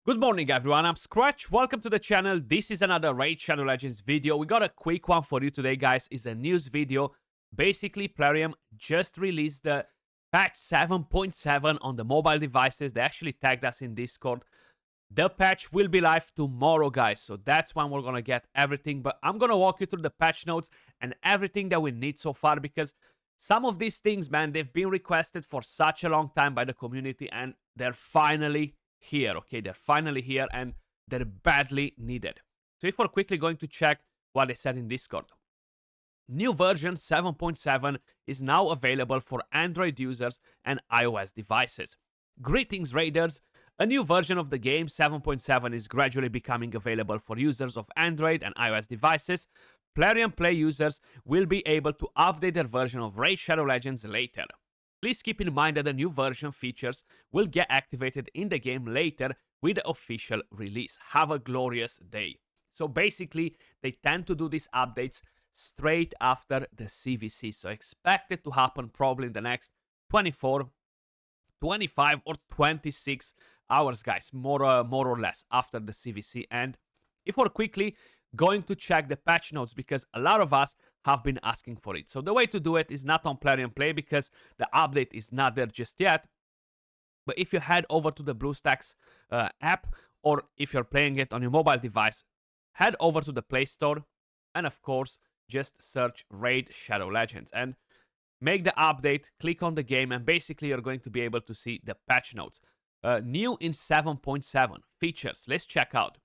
Good morning everyone, I'm Skratch. Welcome to the channel. This is another Raid Shadow Legends video. We got a quick one for you today, guys. It's a news video. Basically, Plarium just released the patch 7.7 on the mobile devices. They actually tagged us in Discord. The patch will be live tomorrow, guys. So that's when we're gonna get everything. But I'm gonna walk you through the patch notes and everything that we need so far, because some of these things, man, they've been requested for such a long time by the community and they're finally here. Okay, they're finally here and they're badly needed. So if we're quickly going to check what they said in Discord. New version 7.7 is now available for Android users and iOS devices. Greetings Raiders! A new version of the game 7.7 is gradually becoming available for users of Android and iOS devices. Plarium Play users will be able to update their version of Raid Shadow Legends later. Please keep in mind that the new version features will get activated in the game later with the official release. Have a glorious day. So basically, they tend to do these updates straight after the CVC. So expect it to happen probably in the next 24, 25 or 26 hours, guys. More or less after the CVC. And if we're quickly going to check the patch notes, because a lot of us have been asking for it. So the way to do it is not on Plarium Play because the update is not there just yet. But if you head over to the BlueStacks app, or if you're playing it on your mobile device, head over to the Play Store and of course just search Raid Shadow Legends and make the update, click on the game, and basically you're going to be able to see the patch notes. New in 7.7 features. Let's check out.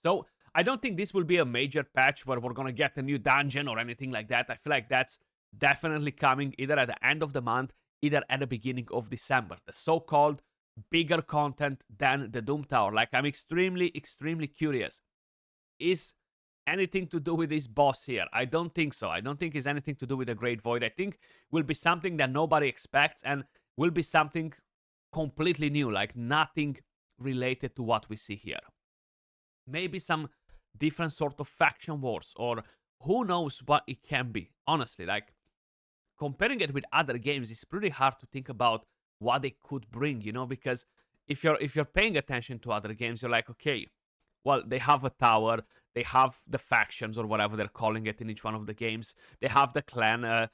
So I don't think this will be a major patch where we're going to get a new dungeon or anything like that. I feel like that's definitely coming either at the end of the month, either at the beginning of December. The so-called bigger content than the Doom Tower. Like, I'm extremely curious. Is anything to do with this boss here? I don't think so. I don't think it's anything to do with the Great Void. I think will be something that nobody expects and will be something completely new, like nothing related to what we see here. Maybe some different sort of faction wars, or who knows what it can be. Honestly, like, comparing it with other games, it's pretty hard to think about what they could bring, you know, because if you're paying attention to other games, you're like, okay, well, they have a tower, they have the factions or whatever they're calling it in each one of the games, they have the clan,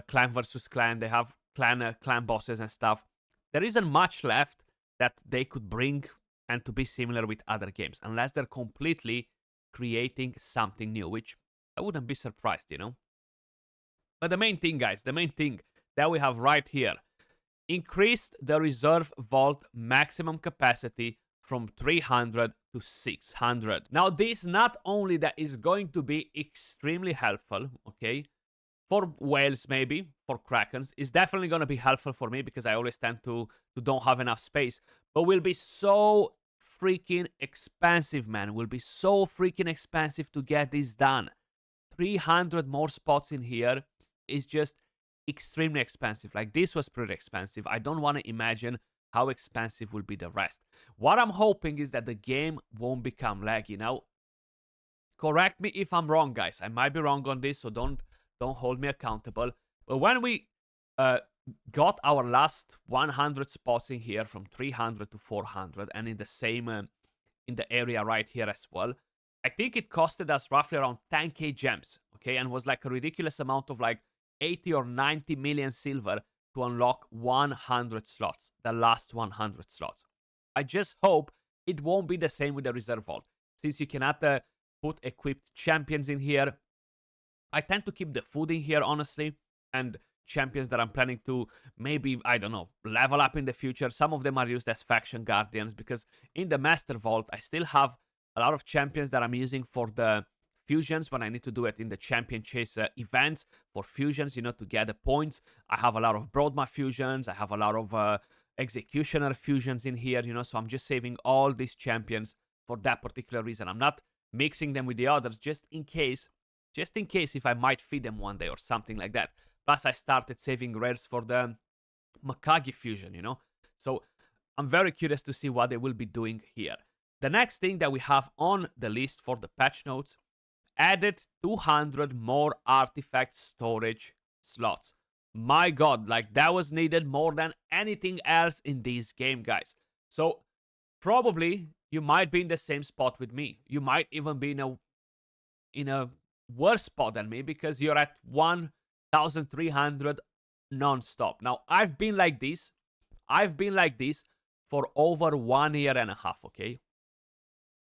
clan versus clan, they have clan bosses and stuff. There isn't much left that they could bring and to be similar with other games, unless they're completely creating something new, which I wouldn't be surprised, you know. But the main thing, guys, the main thing that we have right here, increased the reserve vault maximum capacity from 300 to 600. Now, this not only that is going to be extremely helpful, okay, for whales, maybe for krakens, is definitely going to be helpful for me because I always tend to don't have enough space, but will be so freaking expensive, man. Will be so freaking expensive to get this done. 300 more spots in here is just extremely expensive. Like, this was pretty expensive. I don't want to imagine how expensive will be the rest. What I'm hoping is that the game won't become laggy. Now, correct me if I'm wrong, guys. I might be wrong on this, so don't hold me accountable. But when we got our last 100 spots in here from 300 to 400, and in the same in the area right here as well, I think it costed us roughly around 10k gems, okay, and was like a ridiculous amount of like 80 or 90 million silver to unlock 100 slots, the last 100 slots. I just hope it won't be the same with the reserve vault, since you cannot put equipped champions in here. I tend to keep the food in here, honestly, and champions that I'm planning to maybe, I don't know, level up in the future. Some of them are used as faction guardians, because in the Master Vault, I still have a lot of champions that I'm using for the fusions when I need to do it in the champion chase events for fusions, you know, to get the points. I have a lot of Broadma fusions. I have a lot of executioner fusions in here, you know, so I'm just saving all these champions for that particular reason. I'm not mixing them with the others just in case if I might feed them one day or something like that. Plus, I started saving rares for the Makagi fusion, you know? So I'm very curious to see what they will be doing here. The next thing that we have on the list for the patch notes, added 200 more artifact storage slots. My god, like, that was needed more than anything else in this game, guys. So probably you might be in the same spot with me. You might even be in a worse spot than me because you're at 1,300 non-stop. Now, I've been like this. I've been like this for over 1 year and a half, okay?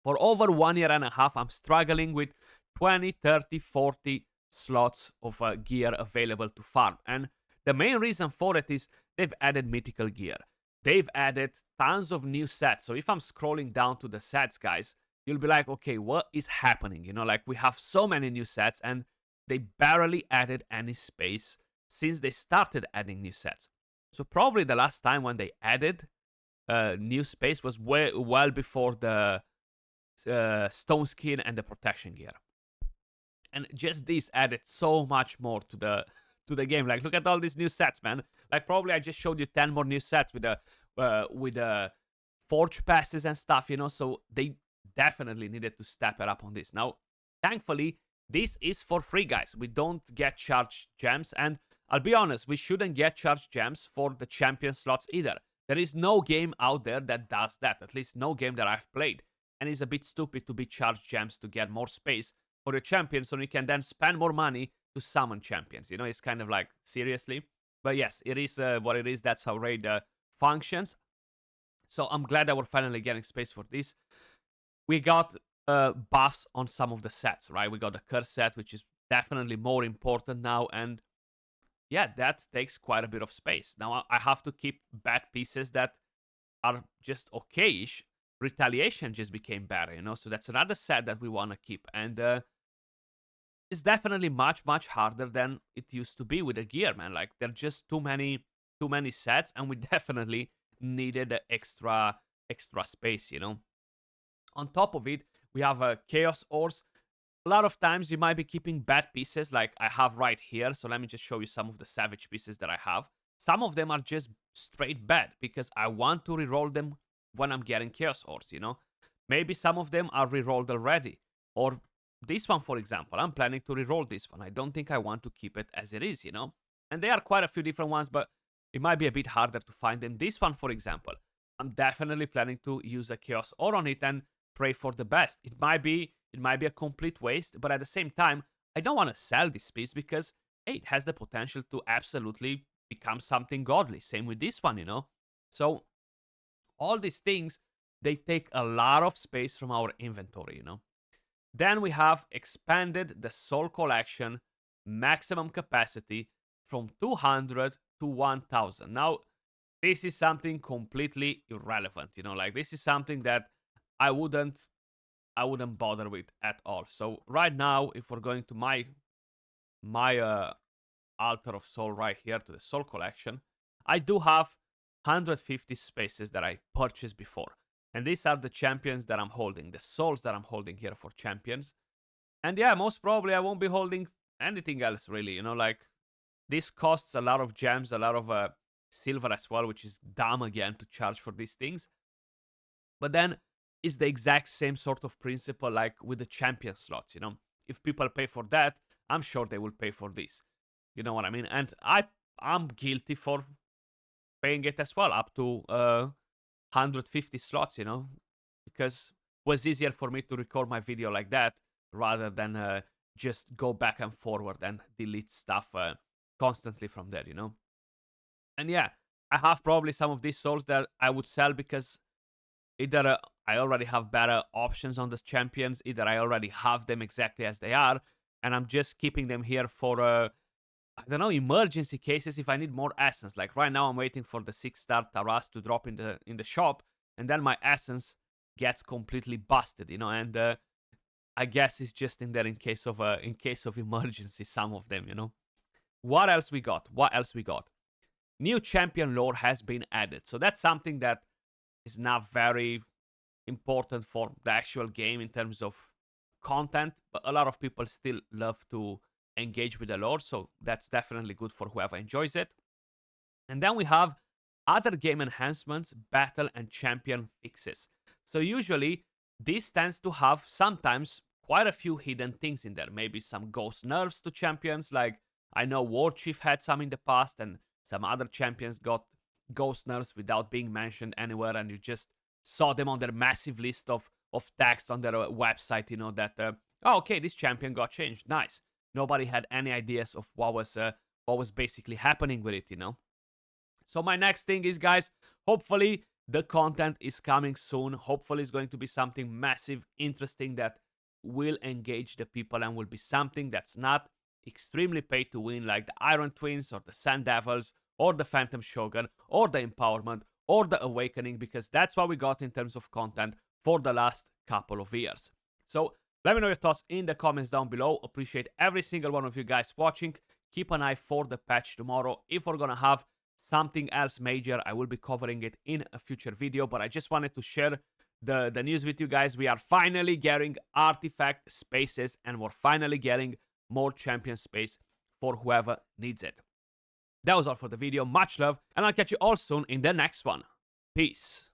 For over 1 year and a half, I'm struggling with 20, 30, 40 slots of gear available to farm. And the main reason for it is they've added mythical gear. They've added tons of new sets. So if I'm scrolling down to the sets, guys, you'll be like, okay, what is happening? You know, like we have so many new sets and they barely added any space since they started adding new sets. So probably the last time when they added new space was well before the stone skin and the protection gear. And just this added so much more to the game. Like, look at all these new sets, man. Like, probably I just showed you 10 more new sets with the forge passes and stuff, you know. So they definitely needed to step it up on this. Now, thankfully, this is for free, guys. We don't get charged gems, and I'll be honest, we shouldn't get charged gems for the champion slots either. There is no game out there that does that. At least no game that I've played. And it's a bit stupid to be charged gems to get more space for your champions so you can then spend more money to summon champions. You know, it's kind of like, seriously. But yes, it is what it is. That's how raid functions. So I'm glad that we're finally getting space for this. We got buffs on some of the sets, right? We got the curse set, which is definitely more important now. And yeah, that takes quite a bit of space. Now I have to keep bad pieces that are just okay-ish. Retaliation just became better, you know? So that's another set that we want to keep. And it's definitely much, much harder than it used to be with the gear, man. Like, there are just too many sets, and we definitely needed the extra space, you know? On top of it, we have Chaos Ores. A lot of times you might be keeping bad pieces like I have right here. So let me just show you some of the Savage pieces that I have. Some of them are just straight bad because I want to reroll them when I'm getting Chaos Ores, you know? Maybe some of them are rerolled already. Or this one, for example, I'm planning to reroll this one. I don't think I want to keep it as it is, you know? And there are quite a few different ones, but it might be a bit harder to find them. This one, for example, I'm definitely planning to use a Chaos Ore on it and pray for the best. It might be a complete waste, but at the same time, I don't want to sell this piece because, hey, it has the potential to absolutely become something godly. Same with this one, you know? So all these things, they take a lot of space from our inventory, you know? Then we have expanded the Soul Collection maximum capacity from 200 to 1000. Now, this is something completely irrelevant, you know? Like, this is something that I wouldn't bother with at all. So right now, if we're going to my Altar of Soul right here to the Soul Collection, I do have 150 spaces that I purchased before. And these are the champions that I'm holding, the souls that I'm holding here for champions. And yeah, most probably I won't be holding anything else really, you know, like this costs a lot of gems, a lot of silver as well, which is dumb again to charge for these things. But then it's the exact same sort of principle like with the champion slots, you know. If people pay for that, I'm sure they will pay for this. You know what I mean? And I'm guilty for paying it as well, up to 150 slots, you know, because it was easier for me to record my video like that rather than just go back and forward and delete stuff constantly from there, you know. And yeah, I have probably some of these souls that I would sell because either I already have better options on the champions, either I already have them exactly as they are, and I'm just keeping them here for I don't know, emergency cases if I need more essence. Like right now I'm waiting for the 6-star Taras to drop in the shop, and then my essence gets completely busted, you know, and I guess it's just in there in case of emergency, some of them, you know. What else we got? New champion lore has been added. So that's something that is not very important for the actual game in terms of content, but a lot of people still love to engage with the lore, so that's definitely good for whoever enjoys it. And then we have other game enhancements, battle and champion fixes. So usually this tends to have sometimes quite a few hidden things in there. Maybe some ghost nerfs to champions, like I know War Chief had some in the past, and some other champions got ghost nerfs without being mentioned anywhere, and you just saw them on their massive list of text on their website, you know, that, oh, okay, this champion got changed. Nice. Nobody had any ideas of what was basically happening with it, you know. So my next thing is, guys, hopefully the content is coming soon. Hopefully it's going to be something massive, interesting, that will engage the people and will be something that's not extremely pay to win like the Iron Twins or the Sand Devils or the Phantom Shogun or the Empowerment or the Awakening, because that's what we got in terms of content for the last couple of years. So let me know your thoughts in the comments down below. Appreciate every single one of you guys watching. Keep an eye for the patch tomorrow. If we're gonna have something else major, I will be covering it in a future video, but I just wanted to share the news with you guys. We are finally getting artifact spaces, and we're finally getting more champion space for whoever needs it. That was all for the video. Much love, and I'll catch you all soon in the next one. Peace.